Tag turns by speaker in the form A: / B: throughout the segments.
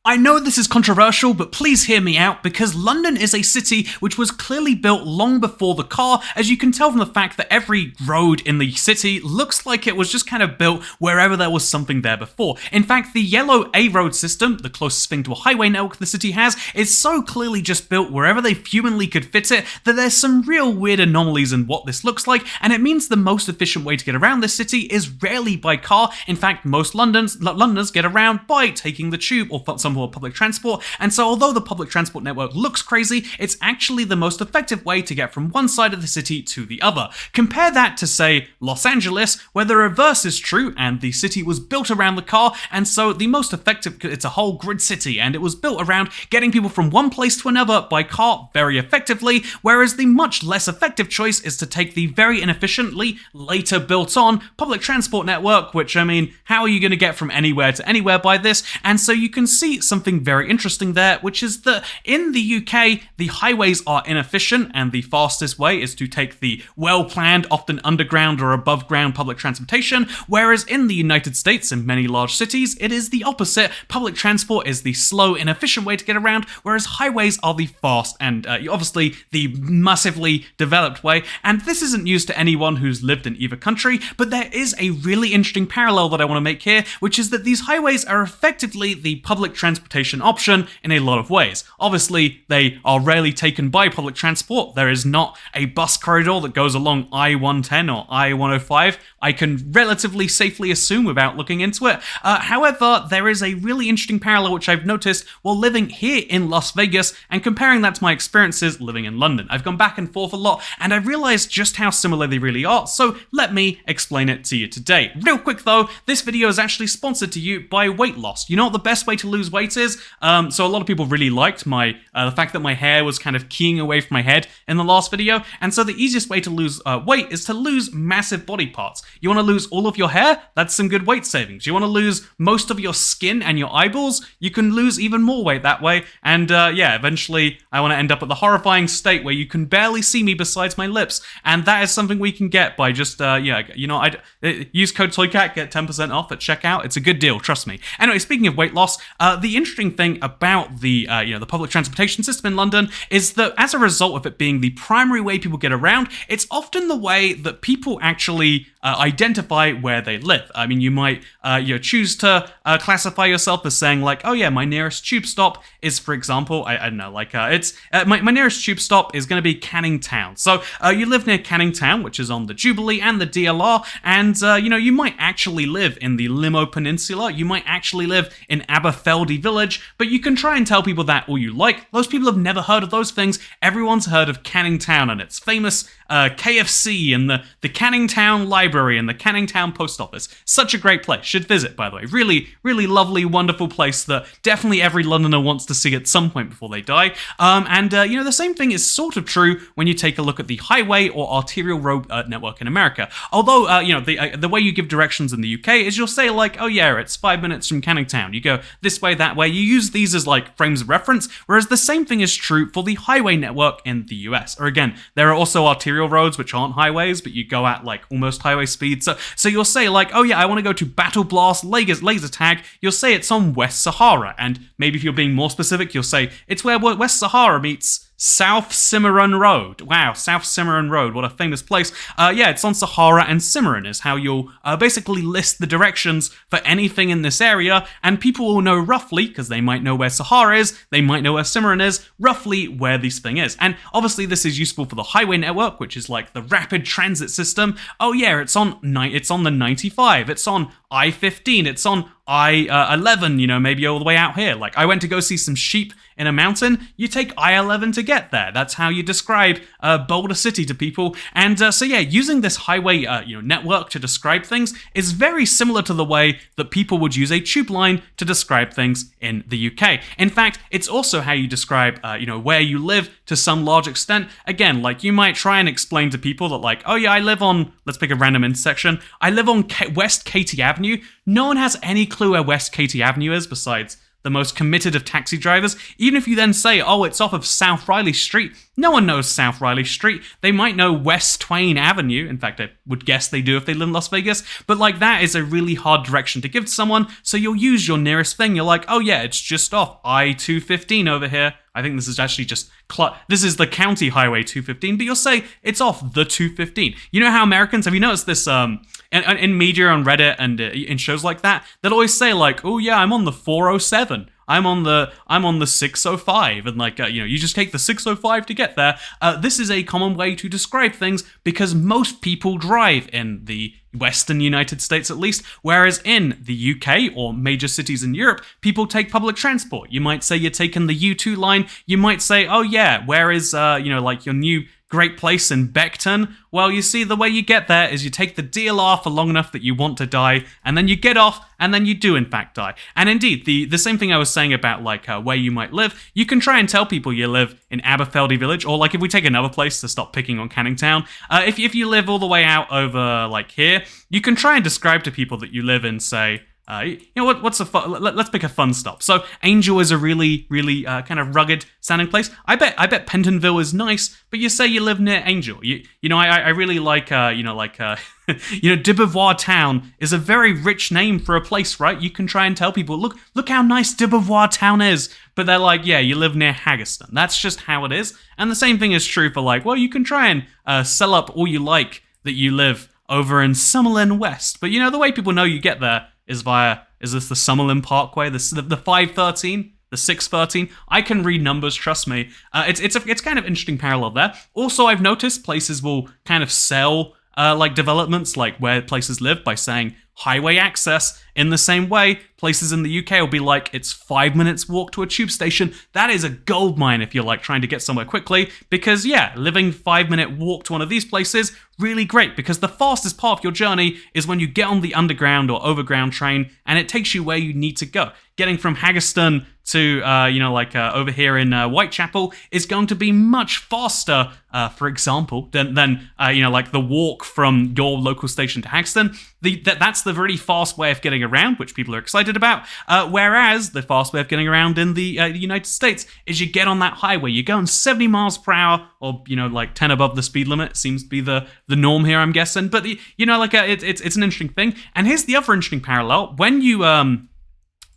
A: I know this is controversial, but please hear me out, because London is a city which was clearly built long before the car, as you can tell from the fact that every road in the city looks like it was just kind of built wherever there was something there before. In fact, the yellow A road system, the closest thing to a highway network the city has, is so clearly just built wherever they humanly could fit it that there's some real weird anomalies in what this looks like, and it means the most efficient way to get around this city is rarely by car. In fact, most Londoners get around by taking the tube or some form of public transport, and so although the public transport network looks crazy, it's actually the most effective way to get from one side of the city to the other. Compare that to, say, Los Angeles, where the reverse is true, and the city was built around the car, and so the most effective, it's a whole grid city, and it was built around getting people from one place to another by car very effectively, whereas the much less effective choice is to take the very inefficiently, later built on public transport network, which, I mean, how are you going to get from anywhere to anywhere by this? And so you can see something very interesting there, which is that in the UK, the highways are inefficient, and the fastest way is to take the well-planned, often underground or above-ground public transportation, whereas in the United States, in many large cities, it is the opposite. Public transport is the slow, inefficient way to get around, whereas highways are the fast and obviously the massively developed way. And this isn't news to anyone who's lived in either country, but there is a really interesting parallel that I want to make here, which is that these highways are effectively the public transportation option in a lot of ways. Obviously, they are rarely taken by public transport. There is not a bus corridor that goes along I-110 or I-105. I can relatively safely assume without looking into it. However, there is a really interesting parallel which I've noticed while living here in Las Vegas and comparing that to my experiences living in London. I've gone back and forth a lot, and I've realized just how similar they really are, so let me explain it to you today. Real quick though, this video is actually sponsored to you by weight loss. You know what the best way to lose weight is? So a lot of people really liked the fact that my hair was kind of keying away from my head in the last video, and so the easiest way to lose weight is to lose massive body parts. You want to lose all of your hair? That's some good weight savings. You want to lose most of your skin and your eyeballs? You can lose even more weight that way, and yeah, eventually I want to end up at the horrifying state where you can barely see me besides my lips, and that is something we can get by just, use code TOYCAT, get 10% off at checkout. It's a good deal, trust me. Anyway, speaking of weight loss, the interesting thing about the public transportation system in London is that as a result of it being the primary way people get around, it's often the way that people actually identify where they live. I mean, you might choose to classify yourself as saying like, oh yeah, my nearest tube stop is, for example, I don't know, like my nearest tube stop is going to be Canning Town. So you live near Canning Town, which is on the Jubilee and the DLR, and you might actually live in the Limo Peninsula. You might actually live in Aberfeldy Village, but you can try and tell people that all you like. Those people have never heard of those things. Everyone's heard of Canning Town and its famous KFC and the Canning Town Library and the Canning Town Post Office. Such a great place. Should visit, by the way. Really, really lovely, wonderful place that definitely every Londoner wants to see at some point before they die. The same thing is sort of true when you take a look at the highway or arterial road network in America. Although, the way you give directions in the UK is you'll say like, oh yeah, it's 5 minutes from Canning Town. You go this way, that way. You use these as like frames of reference, whereas the same thing is true for the highway network in the US. Or again, there are also arterial roads which aren't highways, but you go at like almost highway speed. So you'll say like, oh yeah, I want to go to Battle Blast laser tag. You'll say it's on West Sahara, and maybe if you're being more specific, you'll say it's where West Sahara meets South Cimarron Road. Wow, South Cimarron Road, what a famous place. It's on Sahara, and Cimarron is how you'll basically list the directions for anything in this area, and people will know roughly, because they might know where Sahara is, they might know where Cimarron is, roughly where this thing is. And obviously this is useful for the highway network, which is like the rapid transit system. Oh yeah, it's on the 95, it's on I-15, it's on I-11, maybe all the way out here. Like, I went to go see some sheep in a mountain. You take I-11 to get there. That's how you describe Boulder City to people. And using this highway network to describe things is very similar to the way that people would use a tube line to describe things in the UK. In fact, it's also how you describe where you live to some large extent. Again, like, you might try and explain to people that like, oh yeah, I live on, let's pick a random intersection, I live on West Katy Avenue. No one has any clue where West Katy Avenue is besides the most committed of taxi drivers. Even if you then say, oh, it's off of South Riley Street, No one knows South Riley Street. They might know West Twain Avenue. In fact, I would guess they do if they live in Las Vegas. But like that is a really hard direction to give to someone. So you'll use your nearest thing. You're like, oh yeah, it's just off I-215 over here. I think this is actually just, this is the county highway 215, but you'll say it's off the 215. You know how Americans, have you noticed this in media on Reddit and in shows like that, they'll always say like, oh yeah, I'm on the 407. I'm on the 605, and like you just take the 605 to get there. This is a common way to describe things because most people drive in the Western United States at least, whereas in the UK or major cities in Europe, people take public transport. You might say you're taking the U2 line. You might say, oh yeah, where is like your new great place in Beckton? Well, you see, the way you get there is you take the DLR for long enough that you want to die, and then you get off, and then you do in fact die. And indeed, the same thing I was saying about like where you might live, you can try and tell people you live in Aberfeldy Village, or like if we take another place to stop picking on Canning Town, if you live all the way out over like here, you can try and describe to people that you live in, say, what's a fun, let's pick a fun stop. So Angel is a really, really kind of rugged sounding place. I bet Pentonville is nice, but you say you live near Angel. I really like, Debevoise Town is a very rich name for a place, right? You can try and tell people, look how nice Debevoise Town is. But they're like, yeah, you live near Haggerston. That's just how it is. And the same thing is true for like, well, you can try and sell up all you like that you live over in Summerlin West. But the way people know you get there is this the Summerlin Parkway, the 513, the 613? I can read numbers, trust me. It's kind of interesting parallel there. Also, I've noticed places will kind of sell like developments, like where places live, by saying highway access. In the same way, places in the UK will be like, it's 5 minutes walk to a tube station. That is a goldmine if you're like trying to get somewhere quickly, because yeah, living 5-minute walk to one of these places, really great, because the fastest part of your journey is when you get on the underground or overground train and it takes you where you need to go. Getting from Haggerston to, over here in Whitechapel is going to be much faster, for example, than the walk from your local station to Haggerston. That's the really fast way of getting around, which people are excited about. Whereas the fast way of getting around in the United States is you get on that highway, you're going 70 miles per hour, or 10 above the speed limit seems to be the norm here, I'm guessing. But it's an interesting thing. And here's the other interesting parallel: when you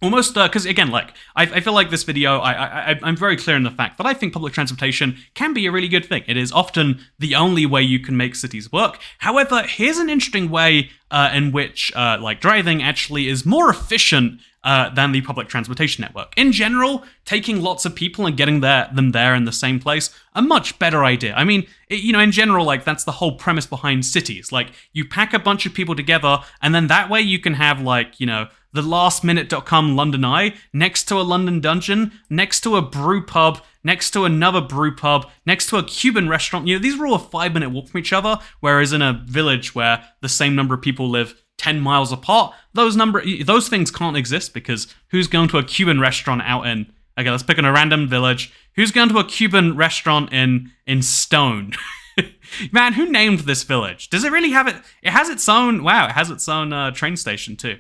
A: almost, because again, like, I feel like this video, I'm very clear in the fact that I think public transportation can be a really good thing. It is often the only way you can make cities work. Them here's an interesting way in which, driving actually is more efficient than the public transportation network. In general, taking lots of people and getting them there in the same place, a much better idea. I mean, in general, like, that's the whole premise behind cities. Like, you pack a bunch of people together, and then that way you can have, the lastminute.com London Eye next to a London Dungeon, next to a brew pub, next to another brew pub, next to a Cuban restaurant. These are all a 5-minute walk from each other, whereas in a village where the same number of people live 10 miles apart, those things can't exist, because who's going to a Cuban restaurant out in, okay, let's pick on a random village. Who's going to a Cuban restaurant in Stone? Man, who named this village? Does it really have it? It has its own, it has its own train station too.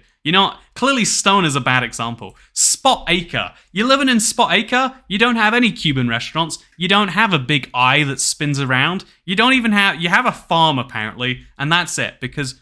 A: Clearly Stone is a bad example. Spot Acre. You're living in Spot Acre, you don't have any Cuban restaurants, you don't have a big eye that spins around, you have a farm apparently, and that's it, because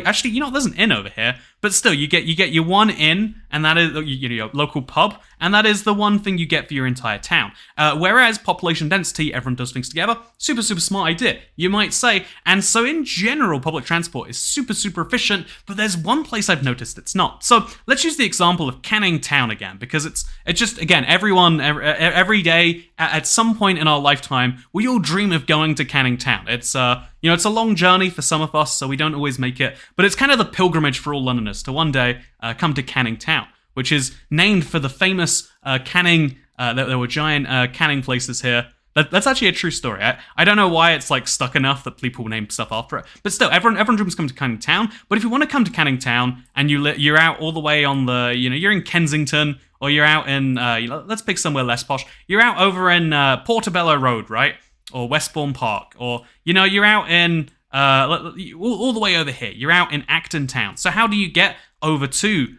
A: actually, there's an inn over here, but still, you get your one inn, and that is your local pub, and that is the one thing you get for your entire town. Whereas population density, everyone does things together, super, super smart idea, you might say. And so in general, public transport is super, super efficient, but there's one place I've noticed it's not. So let's use the example of Canning Town again, because it's just, again, every day, at some point in our lifetime, we all dream of going to Canning Town. It's it's a long journey for some of us, so we don't always make it, but it's kind of the pilgrimage for all Londoners to one day come to Canning Town, which is named for the famous Canning, there were giant canning places here. That's actually a true story. I don't know why it's stuck enough that people name stuff after it, but still, everyone dreams of coming to Canning Town. But if you want to come to Canning Town and you're out all the way on the, you're in Kensington, or you're out in, let's pick somewhere less posh. You're out over in Portobello Road, right? Or Westbourne Park, or you're out in all the way over here. You're out in Acton Town. So how do you get over to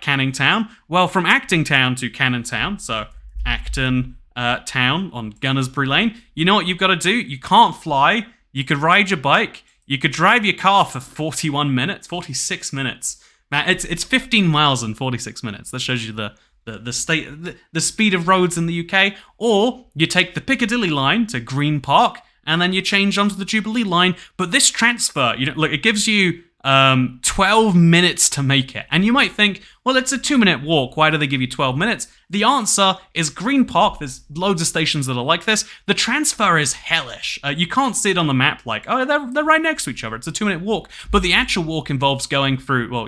A: Canning Town? Well, from Acton Town to Canning Town, so Acton, town on Gunnersbury Lane, you know what you've got to do? You can't fly. You could ride your bike. You could drive your car for 41 minutes, 46 minutes. Man, it's 15 miles in 46 minutes. That shows you the speed of roads in the UK. Or you take the Piccadilly line to Green Park, and then you change onto the Jubilee line. But this transfer, look, it gives you 12 minutes to make it. And you might think, well, it's a 2-minute walk. Why do they give you 12 minutes? The answer is Green Park. There's loads of stations that are like this. The transfer is hellish. You can't see it on the map like, oh, they're right next to each other. It's a 2-minute walk. But the actual walk involves going through, well,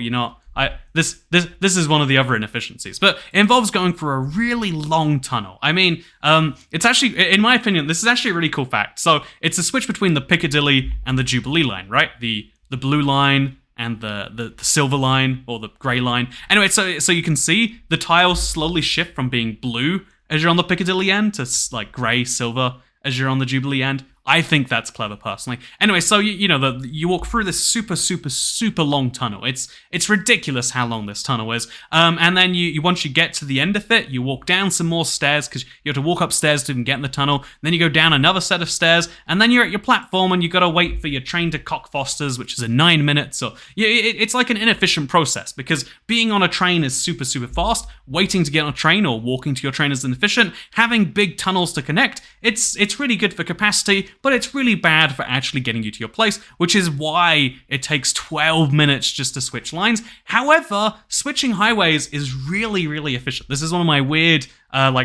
A: this is one of the other inefficiencies, but it involves going through a really long tunnel. I mean, it's actually, in my opinion, this is actually a really cool fact. So it's a switch between the Piccadilly and the Jubilee line, right? The blue line and the silver line, or the grey line. Anyway, so you can see the tiles slowly shift from being blue as you're on the Piccadilly end to like grey, silver as you're on the Jubilee end. I think that's clever, personally. Anyway, so you walk through this super, super, super long tunnel. It's ridiculous how long this tunnel is. And then you once you get to the end of it, you walk down some more stairs because you have to walk upstairs to even get in the tunnel. Then you go down another set of stairs, and then you're at your platform, and you got to wait for your train to Cockfosters, which is in 9 minutes. So it's like an inefficient process because being on a train is super, super fast. Waiting to get on a train or walking to your train is inefficient. Having big tunnels to connect, it's really good for capacity, but it's really bad for actually getting you to your place, which is why it takes 12 minutes just to switch lines. However, switching highways is really, really efficient. This is one of my weird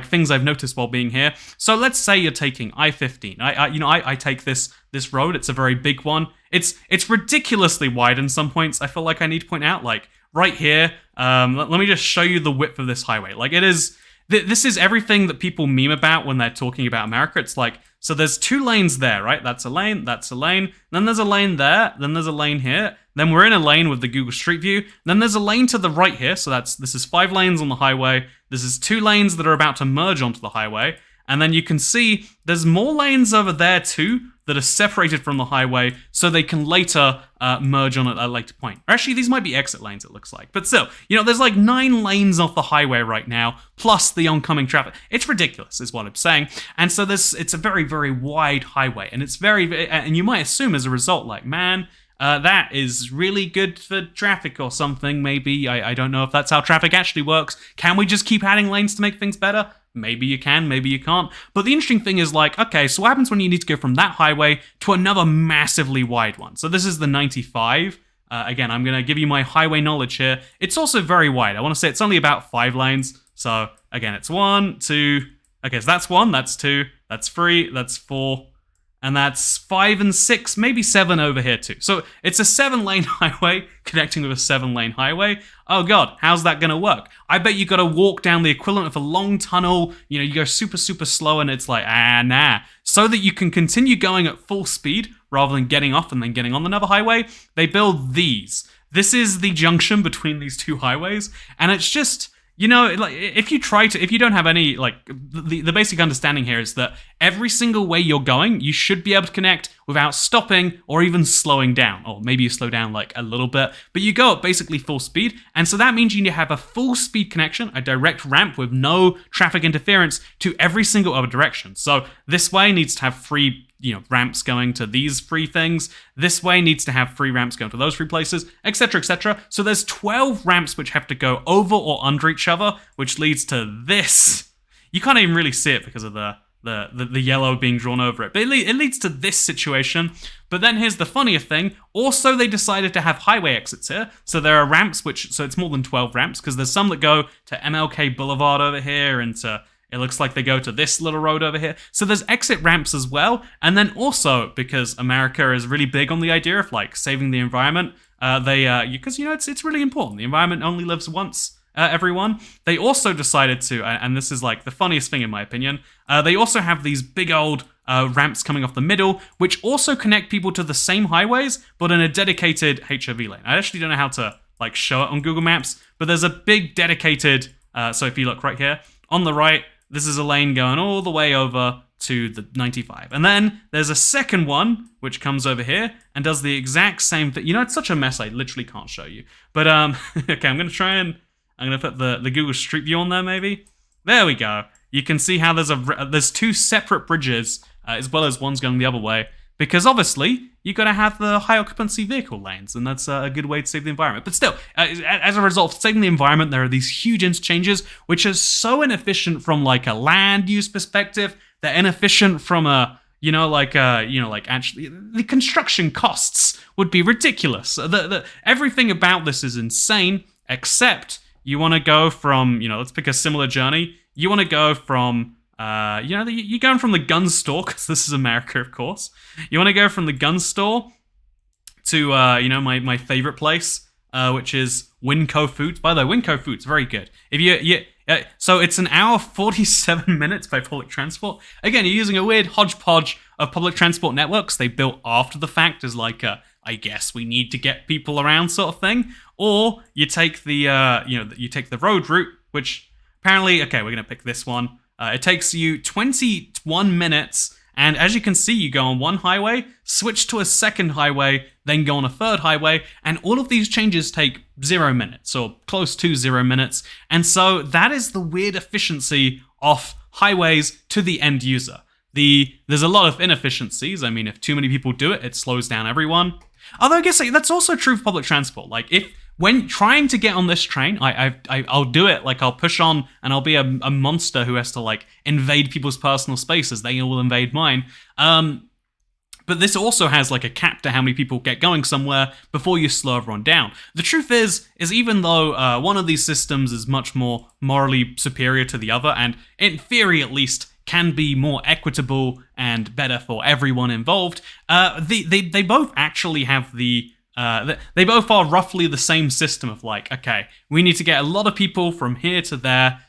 A: things I've noticed while being here. So let's say you're taking I-15. I take this road. It's a very big one. It's ridiculously wide in some points. I feel like I need to point out, like right here. Let me just show you the width of this highway. Like it is. This is everything that people meme about when they're talking about America. It's like, so there's 2 lanes there, right? That's a lane, then there's a lane there, then there's a lane here, then we're in a lane with the Google Street View, then there's a lane to the right here, so this is 5 lanes on the highway, this is 2 lanes that are about to merge onto the highway, and then you can see there's more lanes over there too that are separated from the highway so they can later merge on at a later point. Or actually, these might be exit lanes, it looks like. But still, there's like 9 lanes off the highway right now, plus the oncoming traffic. It's ridiculous, is what I'm saying. And so it's a very, very wide highway. And it's and you might assume as a result, like, man, that is really good for traffic or something, maybe. I don't know if that's how traffic actually works. Can we just keep adding lanes to make things better? Maybe you can, maybe you can't. But the interesting thing is, like, okay, so what happens when you need to go from that highway to another massively wide one? So this is the 95. Again, I'm going to give you my highway knowledge here. It's also very wide. I want to say it's only about 5 lanes. So again, it's 1, 2. Okay, so that's 1, that's 2, that's 3, that's 4. And that's 5 and 6, maybe 7 over here too. So it's a 7-lane highway connecting with a 7-lane highway. Oh God, how's that gonna work? I bet you gotta walk down the equivalent of a long tunnel. You go super, super slow and it's like, nah. So that you can continue going at full speed rather than getting off and then getting on another highway, they build these. This is the junction between these 2 highways. And it's just, like if you don't have any, like the basic understanding here is that every single way you're going, you should be able to connect without stopping or even slowing down. Or maybe you slow down like a little bit, but you go at basically full speed. And so that means you have a full speed connection, a direct ramp with no traffic interference to every single other direction. So this way needs to have free ramps going to these 3 things. This way needs to have 3 ramps going to those 3 places, etc., etc. So there's 12 ramps which have to go over or under each other, which leads to this. You can't even really see it because of the yellow being drawn over it. But it leads to this situation. But then here's the funnier thing. Also, they decided to have highway exits here. So there are ramps, so it's more than 12 ramps, because there's some that go to MLK Boulevard over here and it looks like they go to this little road over here. So there's exit ramps as well. And then also, because America is really big on the idea of like saving the environment, because it's really important. The environment only lives once, everyone. They also decided to, and this is like the funniest thing in my opinion, they also have these big old ramps coming off the middle, which also connect people to the same highways, but in a dedicated HOV lane. I actually don't know how to like show it on Google Maps, but there's a big dedicated, so if you look right here, on the right, this is a lane going all the way over to the 95. And then there's a second one, which comes over here and does the exact same thing. It's such a mess, I literally can't show you. But, okay, I'm going to put the Google Street View on there, maybe. There we go. you can see how there's two separate bridges, as well as one's going the other way. Because obviously, you got to have the high occupancy vehicle lanes, and that's a good way to save the environment. But still, as a result of saving the environment, there are these huge interchanges, which are so inefficient from like a land use perspective. They're inefficient from a actually the construction costs would be ridiculous. Everything about this is insane, except you want to go from, let's pick a similar journey. You want to go from you're going from the gun store, because this is America, of course. You want to go from the gun store to, my favorite place, which is Winco Foods. By the way, Winco Foods, very good. So it's an hour 47 minutes by public transport. Again, you're using a weird hodgepodge of public transport networks they built after the fact as like I guess we need to get people around sort of thing. Or you take the, you take the road route, which apparently, okay, we're going to pick this one. It takes you 21 minutes, and as you can see, you go on one highway, switch to a second highway, then go on a third highway, and all of these changes take 0 minutes, or close to 0 minutes, and so that is the weird efficiency of highways to the end user. There's a lot of inefficiencies. I mean, if too many people do it, it slows down everyone. Although I guess that's also true for public transport. Like, when trying to get on this train, I'll do it. Like, I'll push on and I'll be a monster who has to like invade people's personal spaces. They will invade mine. But this also has like a cap to how many people get going somewhere before you slow everyone down. The truth is even though one of these systems is much more morally superior to the other, and in theory at least can be more equitable and better for everyone involved, they both actually have they both are roughly the same system of like, okay, we need to get a lot of people from here to there,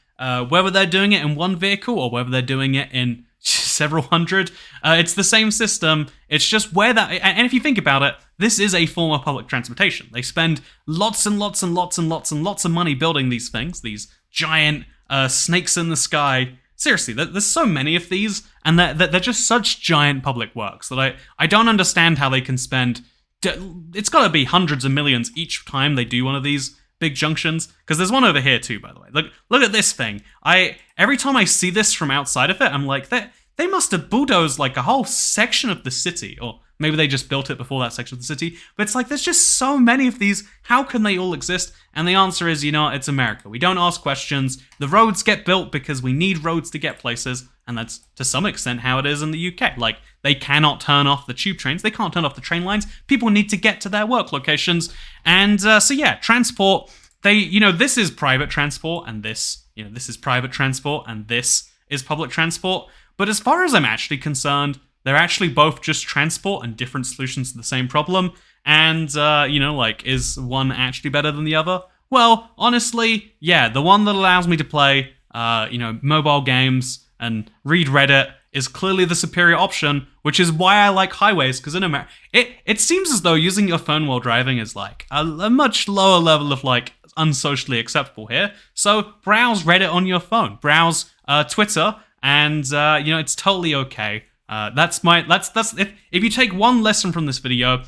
A: whether they're doing it in one vehicle or whether they're doing it in several hundred. It's the same system. It's just where and if you think about it, this is a form of public transportation. They spend lots and lots and lots and lots and lots of money building these things, these giant snakes in the sky. Seriously, there's so many of these, and they're just such giant public works that I don't understand how they can spend. It's got to be hundreds of millions each time they do one of these big junctions, because there's one over here too, by the way. Look at this thing. Every time I see this from outside of it, I'm like, they must have bulldozed like a whole section of the city, or maybe they just built it before that section of the city. But it's like, there's just so many of these. How can they all exist? And the answer is, it's America. We don't ask questions. The roads get built because we need roads to get places. And that's, to some extent, how it is in the UK. Like, they cannot turn off the tube trains. They can't turn off the train lines. People need to get to their work locations. And so, yeah, transport, this is private transport, and this is private transport, and this is public transport. But as far as I'm actually concerned, they're actually both just transport and different solutions to the same problem. And, is one actually better than the other? Well, honestly, yeah, the one that allows me to play, mobile games and read Reddit is clearly the superior option, which is why I like highways, because in America, it seems as though using your phone while driving is like a much lower level of like unsocially acceptable here. So browse Reddit on your phone, browse Twitter, and it's totally okay. If you take one lesson from this video,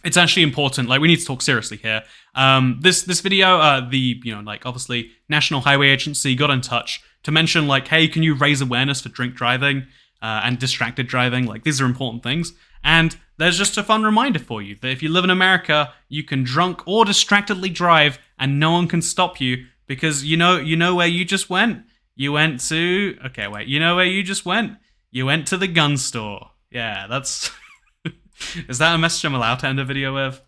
A: it's actually important. Like, we need to talk seriously here. This video, obviously National Highway Agency got in touch to mention like, hey, can you raise awareness for drink driving and distracted driving? Like, these are important things. And there's just a fun reminder for you that if you live in America, you can drunk or distractedly drive and no one can stop you, because you know where you just went? You went to, okay, wait, you know where you just went? You went to the gun store. Yeah, that's... Is that a message I'm allowed to end a video with?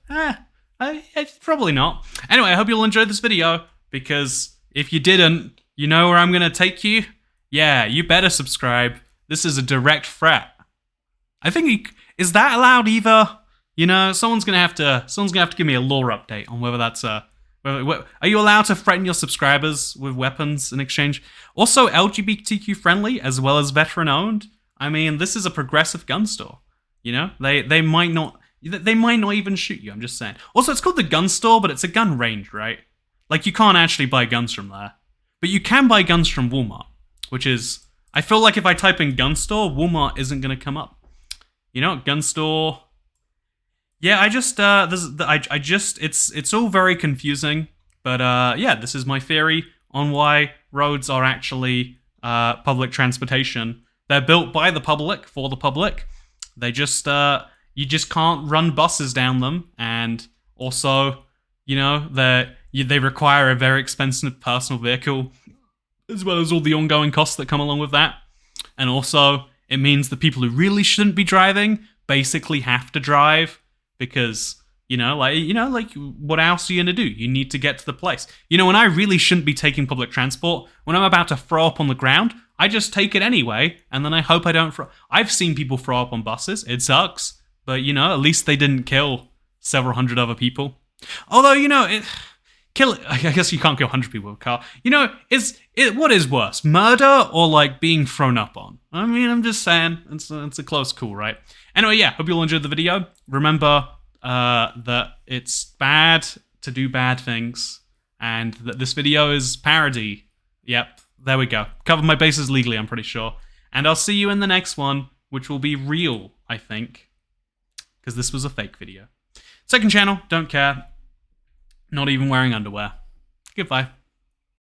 A: Probably not. Anyway, I hope you'll enjoy this video, because if you didn't, you know where I'm going to take you? Yeah, you better subscribe. This is a direct threat. I think, is that allowed either? Someone's going to have to give me a lore update on whether that's are you allowed to threaten your subscribers with weapons in exchange? Also, LGBTQ friendly as well as veteran owned. I mean, this is a progressive gun store. They might not even shoot you. I'm just saying. Also, it's called the gun store, but it's a gun range, right? Like, you can't actually buy guns from there, but you can buy guns from Walmart, which is, I feel like if I type in gun store, Walmart isn't going to come up. Gun store. Yeah, it's all very confusing, but yeah, this is my theory on why roads are actually public transportation. They're built by the public, for the public. They just, you just can't run buses down them. And also, you know, they require a very expensive personal vehicle, as well as all the ongoing costs that come along with that. And also, it means the people who really shouldn't be driving basically have to drive because, like what else are you gonna do? You need to get to the place. You know, when I really shouldn't be taking public transport, when I'm about to throw up on the ground, I just take it anyway, and then I hope I don't throw. I've seen people throw up on buses. It sucks, but at least they didn't kill several hundred other people. Although, I guess you can't kill 100 people with a car. What is worse, murder or like being thrown up on? I mean, I'm just saying, it's a close call, right? Anyway, yeah, hope you all enjoyed the video. Remember that it's bad to do bad things, and that this video is parody. Yep, there we go. Covered my bases legally, I'm pretty sure. And I'll see you in the next one, which will be real, I think, because this was a fake video. Second channel, don't care. Not even wearing underwear. Goodbye.